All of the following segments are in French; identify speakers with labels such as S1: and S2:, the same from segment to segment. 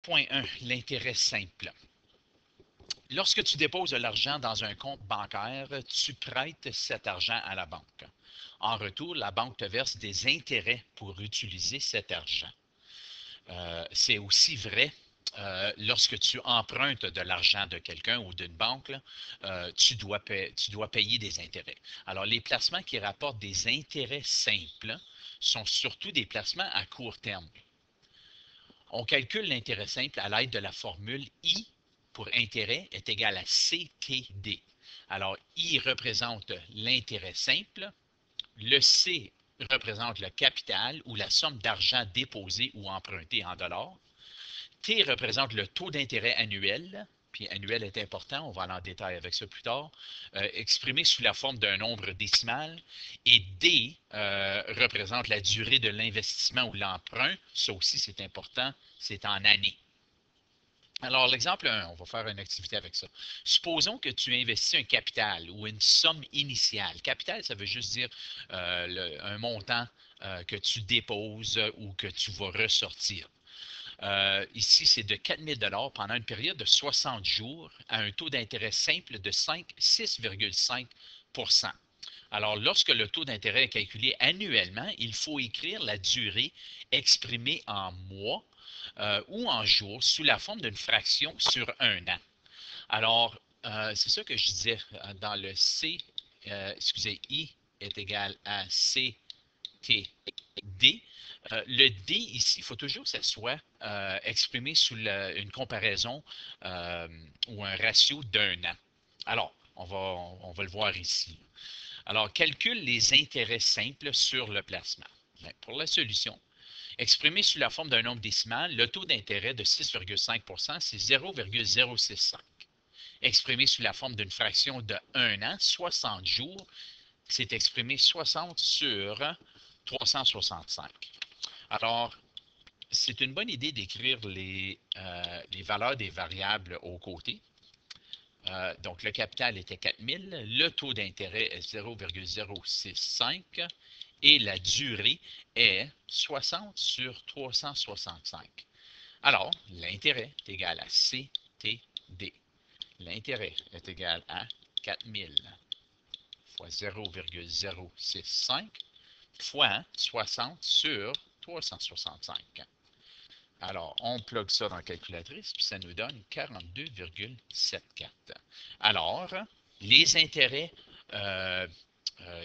S1: Point 1, l'intérêt simple. Lorsque tu déposes de l'argent dans un compte bancaire, tu prêtes cet argent à la banque. En retour, la banque te verse des intérêts pour utiliser cet argent. C'est aussi vrai lorsque tu empruntes de l'argent de quelqu'un ou d'une banque, là, tu dois payer des intérêts. Alors, les placements qui rapportent des intérêts simples sont surtout des placements à court terme. On calcule l'intérêt simple à l'aide de la formule I pour intérêt est égal à CTD. Alors, I représente l'intérêt simple, le C représente le capital ou la somme d'argent déposée ou empruntée en dollars, T représente le taux d'intérêt annuel, puis annuel est important, on va aller en détail avec ça plus tard, exprimé sous la forme d'un nombre décimal. Et D représente la durée de l'investissement ou l'emprunt, ça aussi c'est important, c'est en années. Alors, l'exemple 1, on va faire une activité avec ça. Supposons que tu investis un capital ou une somme initiale. Capital, ça veut juste dire un montant que tu déposes ou que tu vas ressortir. Ici, c'est de 4 000 $ pendant une période de 60 jours à un taux d'intérêt simple de 6,5 %. Alors, lorsque le taux d'intérêt est calculé annuellement, il faut écrire la durée exprimée en mois ou en jours sous la forme d'une fraction sur un an. Alors, c'est ça que je disais dans le I est égal à CTD. Le D ici, il faut toujours que ça soit exprimé sous une comparaison ou un ratio d'un an. Alors, on va le voir ici. Alors, calcule les intérêts simples sur le placement. Bien, pour la solution, exprimé sous la forme d'un nombre décimal, le taux d'intérêt de 6,5 %, c'est 0,065. Exprimé sous la forme d'une fraction de 1 an, 60 jours, c'est exprimé 60 sur 365. Alors, c'est une bonne idée d'écrire les valeurs des variables aux côtés. Donc, le capital était 4 000, le taux d'intérêt est 0,065 et la durée est 60 sur 365. Alors, l'intérêt est égal à CTD. L'intérêt est égal à 4 000 fois 0,065 fois 60 sur 365. Alors, on plug ça dans la calculatrice, puis ça nous donne 42,74. Alors, les intérêts,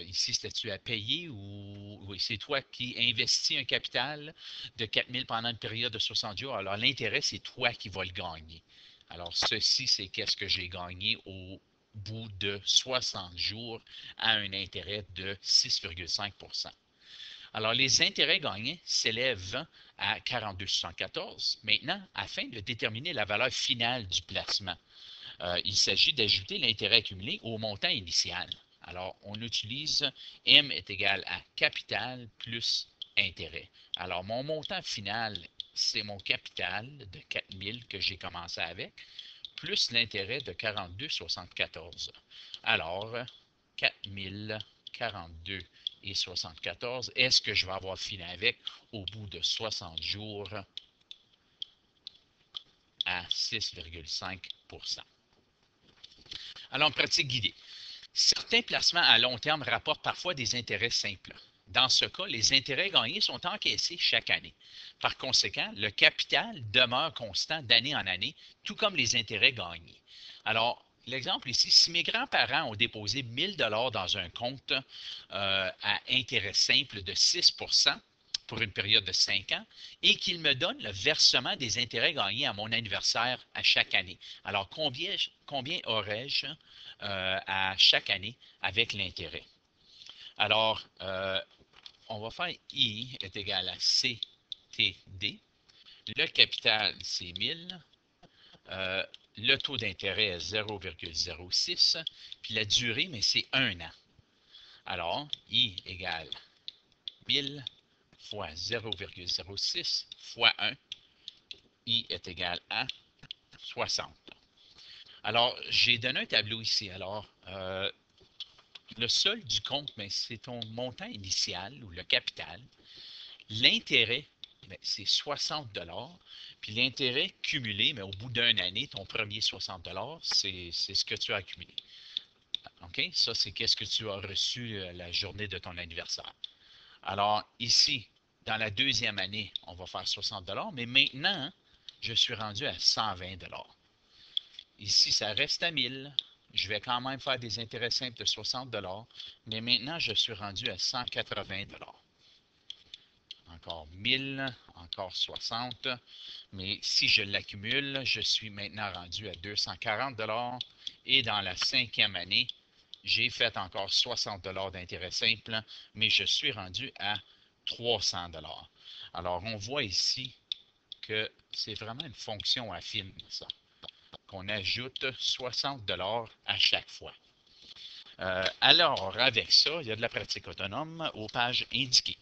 S1: ici, c'était-tu à payer ou oui, c'est toi qui investis un capital de 4 000 pendant une période de 60 jours. Alors, l'intérêt, c'est toi qui vas le gagner. Alors, ceci, c'est qu'est-ce que j'ai gagné au bout de 60 jours à un intérêt de 6,5 %. Alors, les intérêts gagnés s'élèvent à 42,74. Maintenant, afin de déterminer la valeur finale du placement, il s'agit d'ajouter l'intérêt accumulé au montant initial. Alors, on utilise M est égal à capital plus intérêt. Alors, mon montant final, c'est mon capital de 4 000 que j'ai commencé avec, plus l'intérêt de 42,74. Alors, 4 042 et 74. Est-ce que je vais avoir fini avec au bout de 60 jours à 6,5 %? Alors, pratique guidée. Certains placements à long terme rapportent parfois des intérêts simples. Dans ce cas, les intérêts gagnés sont encaissés chaque année. Par conséquent, le capital demeure constant d'année en année, tout comme les intérêts gagnés. Alors, l'exemple ici, si mes grands-parents ont déposé 1 000 $ dans un compte à intérêt simple de 6 % pour une période de 5 ans et qu'ils me donnent le versement des intérêts gagnés à mon anniversaire à chaque année. Alors, combien aurais-je à chaque année avec l'intérêt? Alors, on va faire I est égal à CTD. Le capital, c'est 1000. Le taux d'intérêt est 0,06. Puis la durée, mais c'est 1 an. Alors, I égale 1000 fois 0,06 fois 1. I est égal à 60. Alors, j'ai donné un tableau ici. Alors, le solde du compte, c'est ton montant initial ou le capital. L'intérêt mais c'est 60 $. Puis l'intérêt cumulé, mais au bout d'une année, ton premier 60 $, c'est ce que tu as accumulé. OK? Ça, c'est qu'est-ce que tu as reçu la journée de ton anniversaire. Alors, ici, dans la deuxième année, on va faire 60 $, mais maintenant, je suis rendu à 120 $. Ici, ça reste à 1000. Je vais quand même faire des intérêts simples de 60 $, mais maintenant, je suis rendu à 180 $. Encore 1000, encore 60. Mais si je l'accumule, je suis maintenant rendu à 240 $. Et dans la cinquième année, j'ai fait encore 60 $ d'intérêt simple, mais je suis rendu à 300 $. Alors, on voit ici que c'est vraiment une fonction affine, ça, qu'on ajoute 60 $ à chaque fois. Alors, avec ça, il y a de la pratique autonome aux pages indiquées.